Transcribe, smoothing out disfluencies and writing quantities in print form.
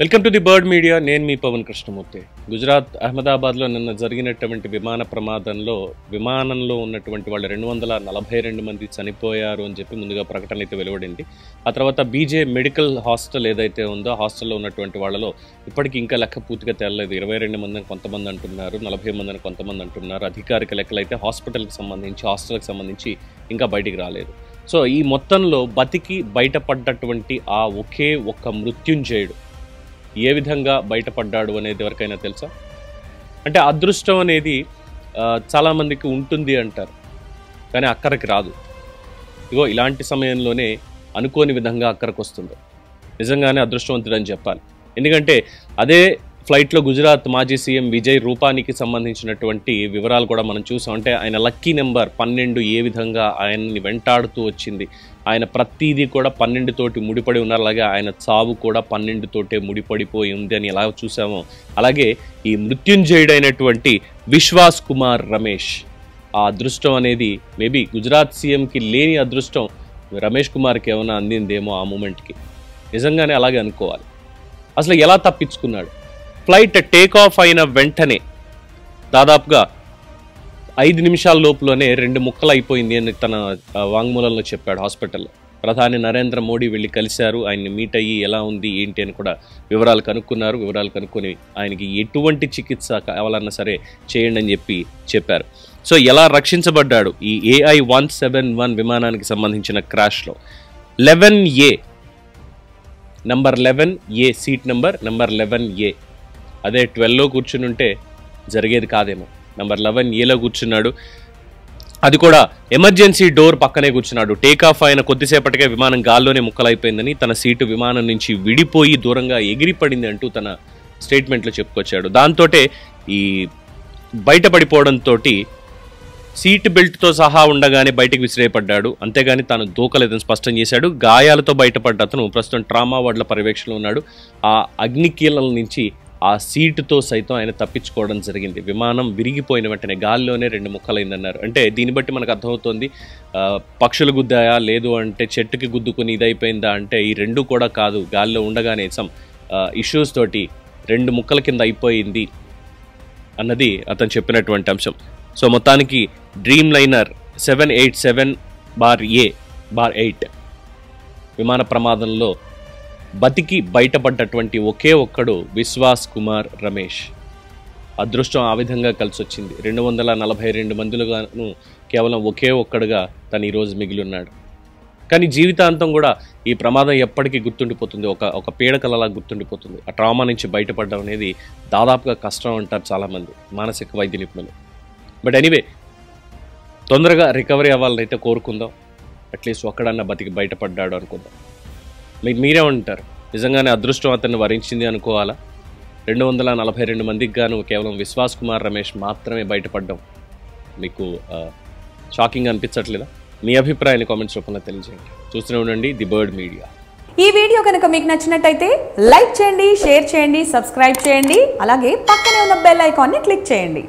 Welcome to the bird media. నేను మీ పవన్ కృష్ణమూర్తి. గుజరాత్ అహ్మదాబాద్లో నిన్న జరిగినటువంటి విమాన ప్రమాదంలో విమానంలో ఉన్నటువంటి వాళ్ళు 242 మంది చనిపోయారు అని చెప్పి ముందుగా ప్రకటన అయితే వెలువడింది. ఆ తర్వాత బీజే మెడికల్ హాస్టల్ ఏదైతే ఉందో హాస్టల్లో ఉన్నటువంటి వాళ్ళలో ఇప్పటికీ ఇంకా లెక్క పూర్తిగా తేలలేదు. 22 మందిని కొంతమంది అంటున్నారు, 40 మందిని కొంతమంది అంటున్నారు. అధికారిక లెక్కలు అయితే హాస్పిటల్కి సంబంధించి హాస్టల్కి సంబంధించి ఇంకా బయటికి రాలేదు. సో ఈ మొత్తంలో బతికి బయటపడ్డటువంటి ఆ ఒకే ఒక్క మృత్యుంజయుడు ఏ విధంగా బయటపడ్డాడు అనేది ఎవరికైనా తెలుసా? అంటే అదృష్టం అనేది చాలామందికి ఉంటుంది అంటారు, కానీ అక్కడికి రాదు. ఇగో ఇలాంటి సమయంలోనే అనుకోని విధంగా అక్కడికి వస్తుంది. నిజంగానే అదృష్టవంతుడని చెప్పాలి. ఎందుకంటే అదే ఫ్లైట్లో గుజరాత్ మాజీ సీఎం విజయ్ రూపానికి సంబంధించినటువంటి వివరాలు కూడా మనం చూసాం. అంటే ఆయన లక్కీ నెంబర్ 12 ఏ విధంగా ఆయన్ని వెంటాడుతూ వచ్చింది. ఆయన ప్రతిదీ కూడా 12 తోటి ముడిపడి ఉన్నారు. అలాగే ఆయన చావు కూడా 12 తోటే ముడిపడిపోయి ఉంది అని ఎలా చూసామో, అలాగే ఈ మృత్యుంజయుడైనటువంటి విశ్వాస్ కుమార్ రమేష్ ఆ అదృష్టం అనేది మేబీ గుజరాత్ సీఎంకి లేని అదృష్టం రమేష్ కుమార్కి ఏమైనా అందిందేమో ఆ మూమెంట్కి. నిజంగానే అలాగే అనుకోవాలి. అసలు ఎలా తప్పించుకున్నాడు? ఫ్లైట్ టేక్ ఆఫ్ అయిన వెంటనే దాదాపుగా 5 నిమిషాల లోపులోనే 2 ముక్కలు అయిపోయింది అని తన వాంగ్మూలంలో చెప్పాడు. హాస్పిటల్లో ప్రధాని నరేంద్ర మోడీ వెళ్ళి కలిశారు, ఆయన్ని మీట్ అయ్యి ఎలా ఉంది ఏంటి అని కూడా వివరాలు కనుక్కున్నారు. వివరాలు కనుక్కొని ఆయనకి ఎటువంటి చికిత్స కావాలన్నా సరే చేయండి అని చెప్పారు. సో ఎలా రక్షించబడ్డాడు ఈ AI-171 విమానానికి సంబంధించిన క్రాష్లో? 11A number 11A seat number 11A. అదే 12లో కూర్చుని ఉంటే జరిగేది కాదేమో. నంబర్ 11Aలో కూర్చున్నాడు. అది కూడా ఎమర్జెన్సీ డోర్ పక్కనే కూర్చున్నాడు. టేక్ ఆఫ్ అయిన కొద్దిసేపటికే విమానం గాల్లోనే ముక్కలైపోయిందని, తన సీటు విమానం నుంచి విడిపోయి దూరంగా ఎగిరిపడింది అంటూ తన స్టేట్మెంట్లో చెప్పుకొచ్చాడు. దాంతో ఈ బయటపడిపోవడంతో సీట్ బెల్ట్తో సహా ఉండగానే బయటకు విసిరేయపడ్డాడు. అంతేగాని తాను దూకలేదని స్పష్టం చేశాడు. గాయాలతో బయటపడ్డ అతను ప్రస్తుతం ట్రామా వార్డుల పర్యవేక్షణలో ఉన్నాడు. ఆ అగ్నికీలల నుంచి ఆ సీటుతో సైతం ఆయన తప్పించుకోవడం జరిగింది. విమానం విరిగిపోయిన వెంటనే గాల్లోనే 2 ముక్కలైందన్నారు. అంటే దీన్ని బట్టి మనకు అర్థమవుతోంది, పక్షులు గుద్దాయా లేదు అంటే చెట్టుకి గుద్దుకుని ఇదైపోయిందా అంటే ఈ 2 కూడా కాదు. గాల్లో ఉండగానే సమ్ ఇష్యూస్ తోటి 2 ముక్కల కింద అయిపోయింది అన్నది అతను చెప్పినటువంటి అంశం. సో మొత్తానికి డ్రీమ్ లైనర్ 787-A/8 విమాన ప్రమాదంలో బతికి బయటపడ్డటువంటి ఒకే ఒక్కడు విశ్వాస్ కుమార్ రమేష్. అదృష్టం ఆ విధంగా కలిసి వచ్చింది. 242 మందిలోగాను కేవలం ఒకే ఒక్కడుగా తను ఈరోజు మిగిలి ఉన్నాడు. కానీ జీవితాంతం కూడా ఈ ప్రమాదం ఎప్పటికీ గుర్తుండిపోతుంది, ఒక పీడకలలా గుర్తుండిపోతుంది. ఆ ట్రామా నుంచి బయటపడడం అనేది దాదాపుగా కష్టం అంటారు చాలామంది మానసిక వైద్య నిపుణులు. బట్ ఎనీవే, తొందరగా రికవరీ అవ్వాలని అయితే కోరుకుందాం. అట్లీస్ట్ ఒక్కడన్నా బతికి బయటపడ్డాడు అనుకుందాం. మీరేమంటారు? నిజంగానే అదృష్టం అతన్ని వరించింది అనుకోవాలా? 242 మందికి గాను కేవలం విశ్వాస్ కుమార్ రమేష్ మాత్రమే బయటపడ్డం మీకు షాకింగ్ అనిపించట్లేదా? మీ అభిప్రాయాన్ని కామెంట్స్ రూపంలో తెలియజేయండి. చూస్తూనే ఉండండి ది బర్డ్ మీడియా. ఈ వీడియో కనుక మీకు నచ్చినట్టయితే లైక్ చేయండి, షేర్ చేయండి, సబ్స్క్రైబ్ చేయండి. అలాగే పక్కనే ఉన్న బెల్ ఐకాన్ని క్లిక్ చేయండి.